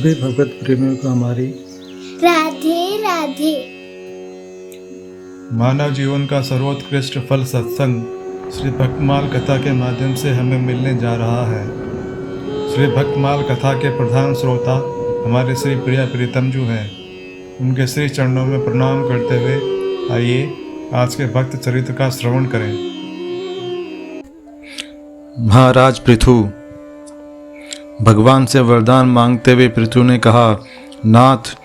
सभी भगवत प्रेमियों को हमारी राधे राधे। मानव जीवन का सर्वोत्कृष्ट फल सत्संग श्री भक्तमाल कथा के माध्यम से हमें मिलने जा रहा है। श्री भक्तमाल कथा के प्रधान श्रोता हमारे श्री प्रिया प्रीतम जी हैं। उनके श्री चरणों में प्रणाम करते हुए आइए आज के भक्त चरित्र का श्रवण करें। महाराज पृथु। भगवान से वरदान मांगते हुए पृथु ने कहा, नाथ,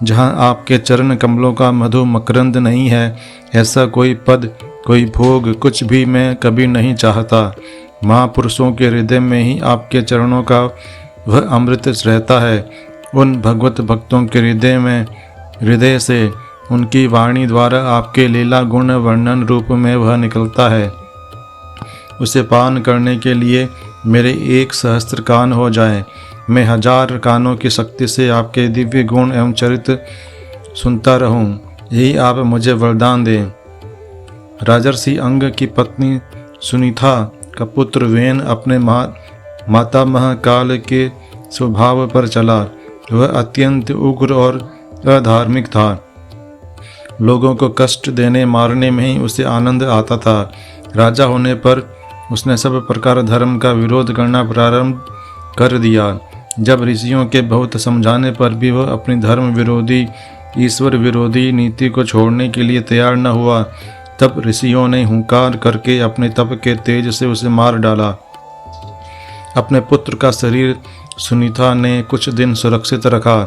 जहाँ आपके चरण कमलों का मधु मकरंद नहीं है, ऐसा कोई पद, कोई भोग, कुछ भी मैं कभी नहीं चाहता। महापुरुषों के हृदय में ही आपके चरणों का वह अमृत रहता है। उन भगवत भक्तों के हृदय से उनकी वाणी द्वारा आपके लीला गुण वर्णन रूप में वह निकलता है। उसे पान करने के लिए मेरे 1 सहस्त्र कान हो जाएं। मैं 1000 कानों की शक्ति से आपके दिव्य गुण एवं चरित्र सुनता रहूं। यही आप मुझे वरदान दें। राजर्षि अंग की पत्नी सुनीता का पुत्र वेन अपने मातामह काल के स्वभाव पर चला। वह अत्यंत उग्र और अधार्मिक था। लोगों को कष्ट देने मारने में ही उसे आनंद आता था। राजा होने पर उसने सब प्रकार धर्म का विरोध करना प्रारंभ कर दिया। जब ऋषियों के बहुत समझाने पर भी वह अपनी धर्म विरोधी, ईश्वर विरोधी नीति को छोड़ने के लिए तैयार न हुआ, तब ऋषियों ने हुंकार करके अपने तप के तेज से उसे मार डाला। अपने पुत्र का शरीर सुनीता ने कुछ दिन सुरक्षित रखा।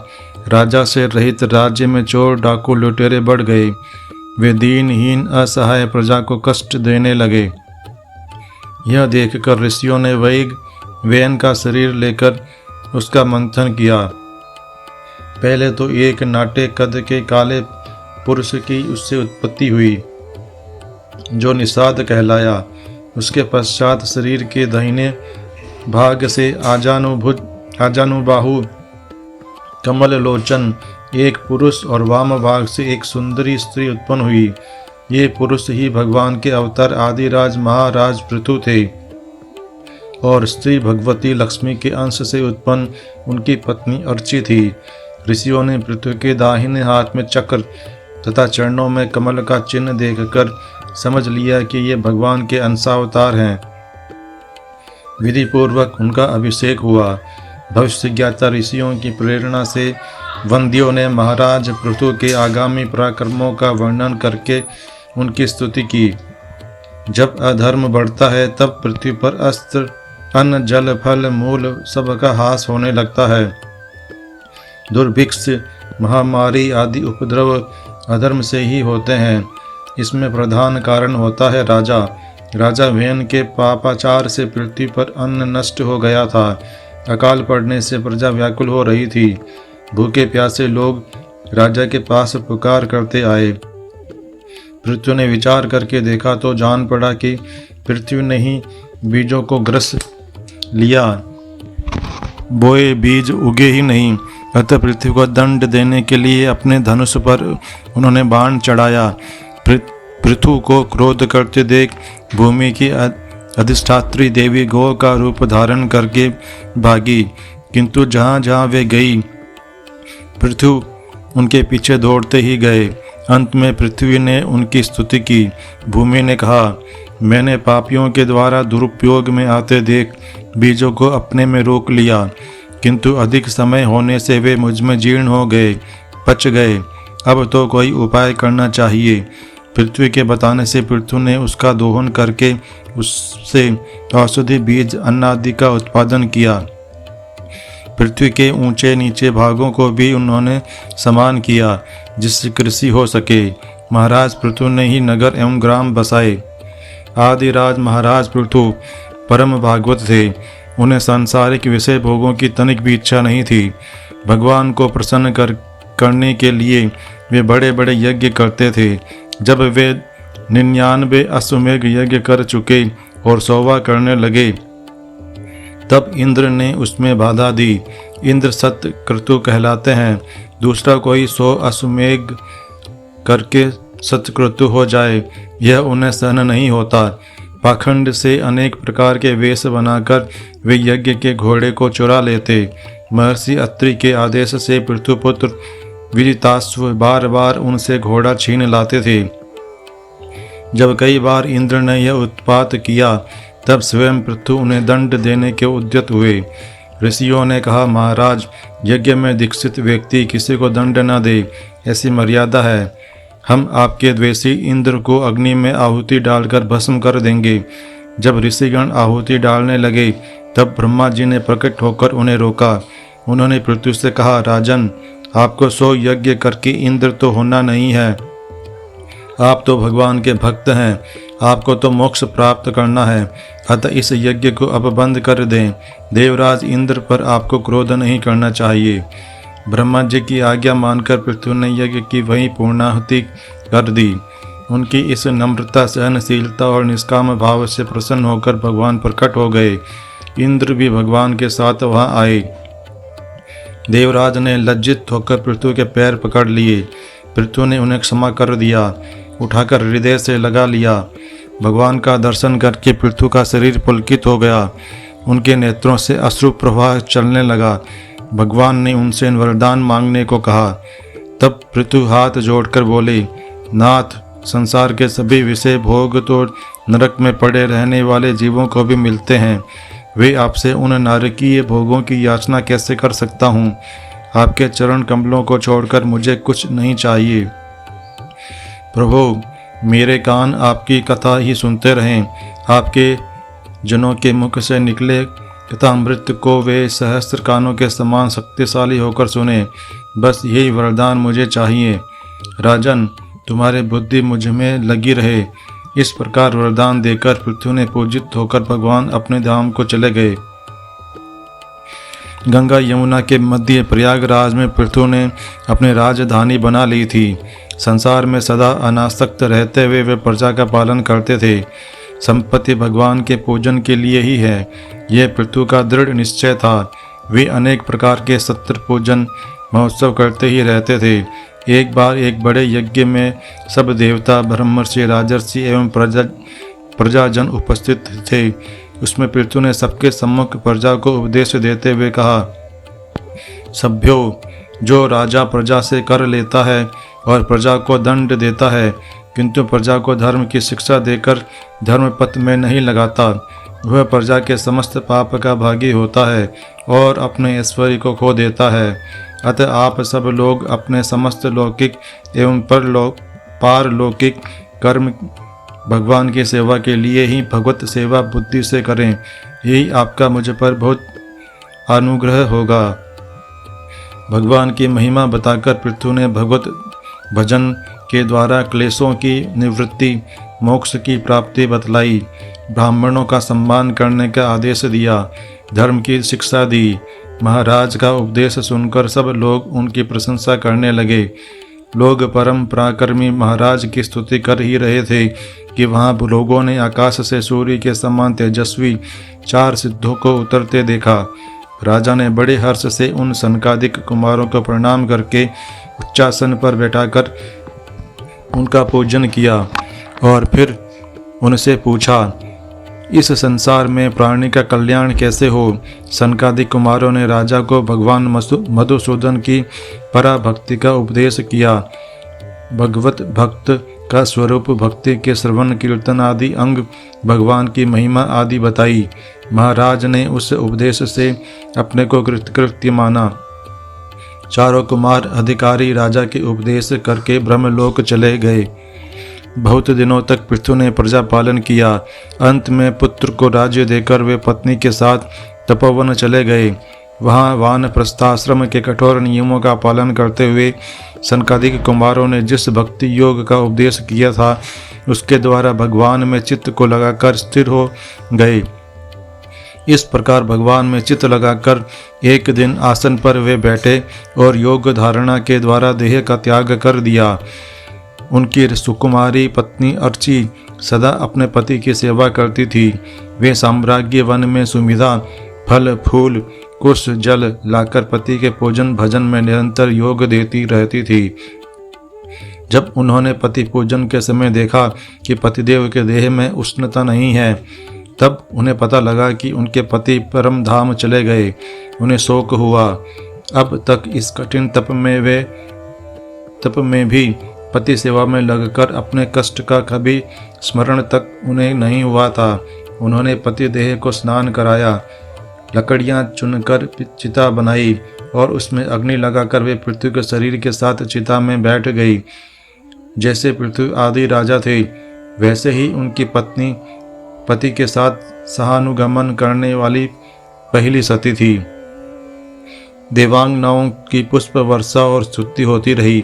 राजा से रहित राज्य में चोर, डाकू, लुटेरे बढ़ गए। वे दीनहीन असहाय प्रजा को कष्ट देने लगे। यह देखकर ऋषियों ने वेन का शरीर लेकर उसका मंथन किया। पहले तो एक नाटे कद के काले पुरुष की उससे उत्पत्ति हुई, जो निषाद कहलाया। उसके पश्चात शरीर के दाहिने भाग से आजानुबाहु कमल लोचन एक पुरुष और वाम भाग से एक सुंदरी स्त्री उत्पन्न हुई। ये पुरुष ही भगवान के अवतार आदिराज महाराज पृथु थे और स्त्री भगवती लक्ष्मी के अंश से उत्पन्न उनकी पत्नी अर्ची थी। ऋषियों ने पृथु के दाहिने हाथ में चक्र तथा चरणों में कमल का चिन्ह देखकर समझ लिया कि ये भगवान के अंशावतार हैं। विधि पूर्वक उनका अभिषेक हुआ। भविष्य ज्ञाता ऋषियों की प्रेरणा से वंद्यों ने महाराज पृथु के आगामी पराक्रमों का वर्णन करके उनकी स्तुति की। जब अधर्म बढ़ता है तब पृथ्वी पर अस्त्र, अन्न, जल, फल, मूल सब का हास होने लगता है। दुर्भिक्ष, महामारी आदि उपद्रव अधर्म से ही होते हैं। इसमें प्रधान कारण होता है राजा वेन के पापाचार से पृथ्वी पर अन्न नष्ट हो गया था। अकाल पड़ने से प्रजा व्याकुल हो रही थी। भूखे प्यासे लोग राजा के पास पुकार करते आए। पृथ्वी ने विचार करके देखा तो जान पड़ा कि पृथ्वी ने ही बीजों को ग्रस लिया, बोए बीज उगे ही नहीं। अतः पृथ्वी को दंड देने के लिए अपने धनुष पर उन्होंने बाण चढ़ाया। पृथु को क्रोध करते देख भूमि की अधिष्ठात्री देवी गौ का रूप धारण करके भागी, किंतु जहाँ जहाँ वे गई पृथु उनके पीछे दौड़ते ही गए। अंत में पृथ्वी ने उनकी स्तुति की। भूमि ने कहा, मैंने पापियों के द्वारा दुरुपयोग में आते देख बीजों को अपने में रोक लिया, किंतु अधिक समय होने से वे मुझ में जीर्ण हो गए, पच गए। अब तो कोई उपाय करना चाहिए। पृथ्वी के बताने से पृथु ने उसका दोहन करके उससे औषधि बीज अन्नादि का उत्पादन किया। पृथ्वी के ऊंचे नीचे भागों को भी उन्होंने समान किया, जिससे कृषि हो सके। महाराज पृथु ने ही नगर एवं ग्राम बसाए। आदिराज महाराज पृथु परम भागवत थे। उन्हें सांसारिक विषय भोगों की तनिक भी इच्छा नहीं थी। भगवान को प्रसन्न करने के लिए वे बड़े बड़े यज्ञ करते थे। जब वे 99 अश्वमेघ यज्ञ कर चुके और 100वां करने लगे, तब इंद्र ने उसमें बाधा दी। इंद्र सत्य क्रतु कहलाते हैं। दूसरा कोई 100 अश्वमेघ करके सत्कृतु हो जाए, यह उन्हें सहन नहीं होता। पाखंड से अनेक प्रकार के वेश बनाकर वे यज्ञ के घोड़े को चुरा लेते। महर्षि अत्रि के आदेश से पृथुपुत्र विदिताश्व बार बार उनसे घोड़ा छीन लाते थे। जब कई बार इंद्र ने यह उत्पात किया तब स्वयं पृथु उन्हें दंड देने के उद्यत हुए। ऋषियों ने कहा, महाराज, यज्ञ में दीक्षित व्यक्ति किसी को दंड न दे, ऐसी मर्यादा है। हम आपके द्वेषी इंद्र को अग्नि में आहुति डालकर भस्म कर देंगे। जब ऋषिगण आहुति डालने लगे तब ब्रह्मा जी ने प्रकट होकर उन्हें रोका। उन्होंने पृथु से कहा, राजन, आपको 100 यज्ञ करके इंद्र तो होना नहीं है। आप तो भगवान के भक्त हैं, आपको तो मोक्ष प्राप्त करना है, अतः इस यज्ञ को अब बंद कर दें। देवराज इंद्र पर आपको क्रोध नहीं करना चाहिए। ब्रह्मा जी की आज्ञा मानकर पृथु ने यज्ञ की वहीं पूर्णाहुति कर दी। उनकी इस नम्रता, सहनशीलता और निष्काम भाव से प्रसन्न होकर भगवान प्रकट हो गए। इंद्र भी भगवान के साथ वहां आए। देवराज ने लज्जित होकर पृथु के पैर पकड़ लिए। पृथु ने उन्हें क्षमा कर दिया, उठाकर हृदय से लगा लिया। भगवान का दर्शन करके पृथु का शरीर पुलकित हो गया। उनके नेत्रों से अश्रु प्रवाह चलने लगा। भगवान ने उनसे वरदान मांगने को कहा। तब पृथु हाथ जोड़कर बोले, नाथ, संसार के सभी विषय भोग तो नरक में पड़े रहने वाले जीवों को भी मिलते हैं। वे आपसे उन नारकीय भोगों की याचना कैसे कर सकता हूँ। आपके चरण कमलों को छोड़कर मुझे कुछ नहीं चाहिए। प्रभु, मेरे कान आपकी कथा ही सुनते रहें। आपके जनों के मुख से निकले कथा अमृत को वे सहस्त्र कानों के समान शक्तिशाली होकर सुने। बस यही वरदान मुझे चाहिए। राजन, तुम्हारी बुद्धि मुझ में लगी रहे। इस प्रकार वरदान देकर पृथु ने पूजित होकर भगवान अपने धाम को चले गए। गंगा यमुना के मध्य प्रयागराज में पृथु ने अपनी राजधानी बना ली थी। संसार में सदा अनासक्त रहते हुए वे प्रजा का पालन करते थे। संपत्ति भगवान के पूजन के लिए ही है, यह पृथु का दृढ़ निश्चय था। वे अनेक प्रकार के सत्र पूजन महोत्सव करते ही रहते थे। एक बार एक बड़े यज्ञ में सब देवता, ब्रह्मर्षि, राजर्षि एवं प्रजाजन उपस्थित थे। उसमें पृथु ने सबके सम्मुख प्रजा को उपदेश देते हुए कहा, सभ्यों, जो राजा प्रजा से कर लेता है और प्रजा को दंड देता है, किंतु प्रजा को धर्म की शिक्षा देकर धर्म पथ में नहीं लगाता, वह प्रजा के समस्त पाप का भागी होता है और अपने ऐश्वर्य को खो देता है। अतः आप सब लोग अपने समस्त लौकिक एवं पारलौकिक कर्म भगवान की सेवा के लिए ही भगवत सेवा बुद्धि से करें। यही आपका मुझ पर बहुत अनुग्रह होगा। भगवान की महिमा बताकर पृथु ने भगवत भजन के द्वारा क्लेशों की निवृत्ति, मोक्ष की प्राप्ति बतलाई। ब्राह्मणों का सम्मान करने का आदेश दिया, धर्म की शिक्षा दी। महाराज का उपदेश सुनकर सब लोग उनकी प्रशंसा करने लगे। लोग परम पराक्रमी महाराज की स्तुति कर ही रहे थे कि वहाँ लोगों ने आकाश से सूर्य के समान तेजस्वी 4 सिद्धों को उतरते देखा। राजा ने बड़े हर्ष से उन सनकादिक कुमारों को प्रणाम करके उच्चासन पर बैठाकर उनका पूजन किया और फिर उनसे पूछा, इस संसार में प्राणी का कल्याण कैसे हो। सनकादिक कुमारों ने राजा को भगवान मधुसूदन की पराभक्ति का उपदेश किया। भगवत भक्त का स्वरूप, भक्ति के श्रवण, कीर्तन आदि अंग, भगवान की महिमा आदि बताई। महाराज ने उस उपदेश से अपने को कृतकृत्य माना। चारों कुमार अधिकारी राजा के उपदेश करके ब्रह्मलोक चले गए। बहुत दिनों तक पृथु ने प्रजा पालन किया। अंत में पुत्र को राज्य देकर वे पत्नी के साथ तपोवन चले गए। वहाँ वानप्रस्थाश्रम के कठोर नियमों का पालन करते हुए सनकादिक कुमारों ने जिस भक्ति योग का उपदेश किया था, उसके द्वारा भगवान में चित्त को लगाकर स्थिर हो गए। इस प्रकार भगवान में चित्त लगाकर एक दिन आसन पर वे बैठे और योग धारणा के द्वारा देह का त्याग कर दिया। उनकी सुकुमारी पत्नी अर्ची सदा अपने पति की सेवा करती थी। वे साम्राज्य वन में सुविधा, फल फूल, कुश, जल लाकर पति के पूजन भजन में निरंतर योग देती रहती थी। जब उन्होंने पति पूजन के समय देखा कि पतिदेव के देह में उष्णता नहीं है, तब उन्हें पता लगा कि उनके पति परम धाम चले गए। उन्हें शोक हुआ। अब तक इस कठिन तप में भी पति सेवा में लगकर अपने कष्ट का कभी स्मरण तक उन्हें नहीं हुआ था। उन्होंने पति देह को स्नान कराया, लकड़ियां चुनकर चिता बनाई और उसमें अग्नि लगाकर वे पृथ्वी के शरीर के साथ चिता में बैठ गई। जैसे पृथ्वी आदि राजा थे, वैसे ही उनकी पत्नी पति के साथ सहानुगमन करने वाली पहली सती थी। देवांगनाओं की पुष्प वर्षा और स्तुति होती रही।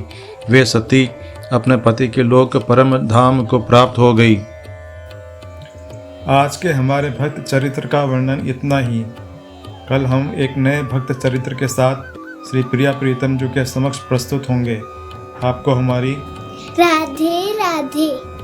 वे सती अपने पति के लोक परम धाम को प्राप्त हो गई। आज के हमारे भक्त चरित्र का वर्णन इतना ही। कल हम एक नए भक्त चरित्र के साथ श्री प्रिया प्रीतम जी के समक्ष प्रस्तुत होंगे। आपको हमारी राधे राधे।